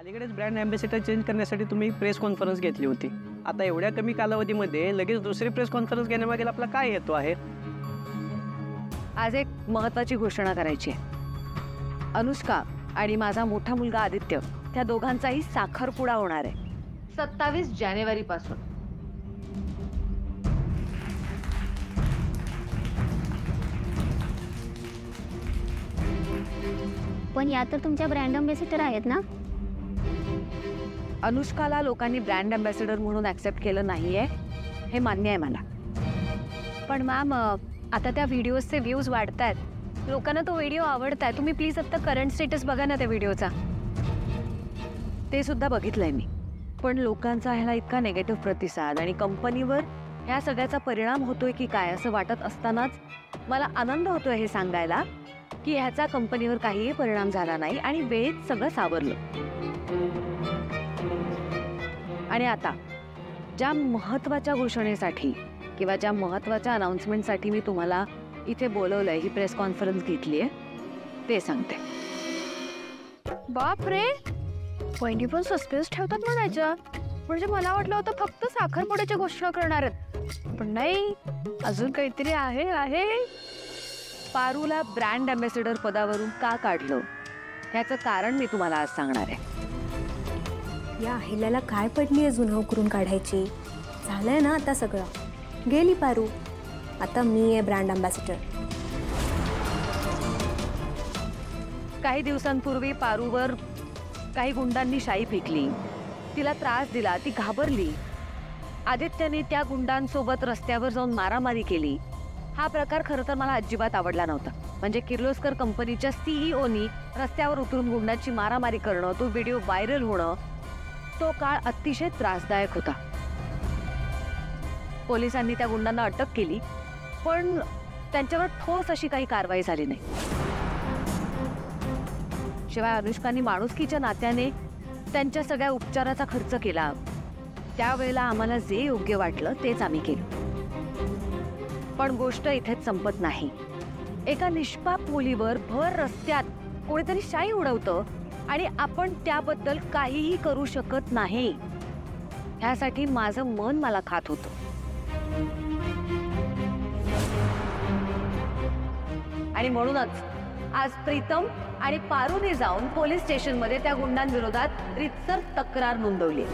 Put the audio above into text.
अलीकडेच brand ambassador change करण्यासाठी तुम्ही प्रेस कॉन्फरन्स घेतली होती. आता एवढ्या कमी कालावधीमध्ये लगेच दुसरी प्रेस कॉन्फरन्स घेण्यामागे आपला काय हेतू आहे? आज एक महत्त्वाची घोषणा करायची आहे. अनुष्का आणि माझा मोठा मुलगा आदित्य त्या दोघांचाही साखरपुडा होणार आहे 27 जानेवारीपासून. पण या तर तुमच्या ब्रँड अम्बॅसेडर आहेत ना? अनुष्काला लोकांनी ब्रँड अम्बॅसेडर म्हणून ॲक्सेप्ट केलं नाहीये हे मान्य आहे मला. पण मॅम आता त्या व्हिडिओजचे व्ह्यूज वाढत आहेत, लोकांना तो व्हिडिओ आवडत आहे. तुम्ही प्लीज आता करंट स्टेटस बघा ना त्या व्हिडिओचा. ते सुद्धा बघितलंय मी. पण लोकांचा ह्याला इतका नेगेटिव्ह प्रतिसाद आणि कंपनीवर ह्या सगळ्याचा परिणाम होतोय की काय असं वाटत असतानाच मला आनंद होतोय हे सांगायला की ह्याचा कंपनीवर काहीही परिणाम झाला नाही आणि वेळेत सगळं सावरलं. आणि आता ज्या महत्त्वाच्या घोषणेसाठी किंवा ज्या महत्त्वाच्या अनाउन्समेंटसाठी मी तुम्हाला इथे बोलवलंय, ही प्रेस कॉन्फरन्स घेतली आहे, ते सांगते. बाप रे, वहिनी पण सस्पेन्स ठेवतात म्हणायचं. म्हणजे मला वाटलं होतं फक्त साखरपुड्याची घोषणा करणार आहेत, पण नाही, अजून काहीतरी आहे. पारूला ब्रँड अम्बॅसेडर पदावरून का काढलं ह्याचं कारण मी तुम्हाला आज सांगणार आहे. या अहिल्याला काय पडली आहे जुनाव करून काढायची? झालंय ना आता सगळं. गेली पारू, आता मी आहे ब्रँड अम्बॅसेडर. काही दिवसांपूर्वी पारूवर काही गुंडांनी शाई फेकली, तिला त्रास दिला, ती घाबरली. आदित्यने त्या गुंडांसोबत रस्त्यावर जाऊन मारामारी केली. हा प्रकार खरं तर मला अजिबात आवडला नव्हता. म्हणजे किर्लोस्कर कंपनीच्या सीईओनी रस्त्यावर उतरून गुंडांची मारामारी करणं, तो व्हिडिओ व्हायरल होणं, तो काळ अतिशय त्रासदायक होता. पोलिसांनी त्या गुंडांना अटक केली, पण त्यांच्यावर ठोस अशी काही कारवाई झाली नाही. शिवाय अनुष्काने माणुसकीच्या नात्याने त्यांच्या सगळ्या उपचाराचा खर्च केला. त्यावेळेला आम्हाला जे योग्य वाटलं तेच आम्ही केलं. पण गोष्ट इथेच संपत नाही. एका निष्पाप मुलीवर भर रस्त्यात कोणीतरी शाई उडवतं आणि आपण त्याबद्दल काहीही करू शकत नाही. ह्यासाठी माझं मन मला खात होतं. आणि म्हणूनच आज प्रीतम आणि पारूने जाऊन पोलीस स्टेशनमध्ये त्या गुंडांविरोधात रीतसर तक्रार नोंदवली.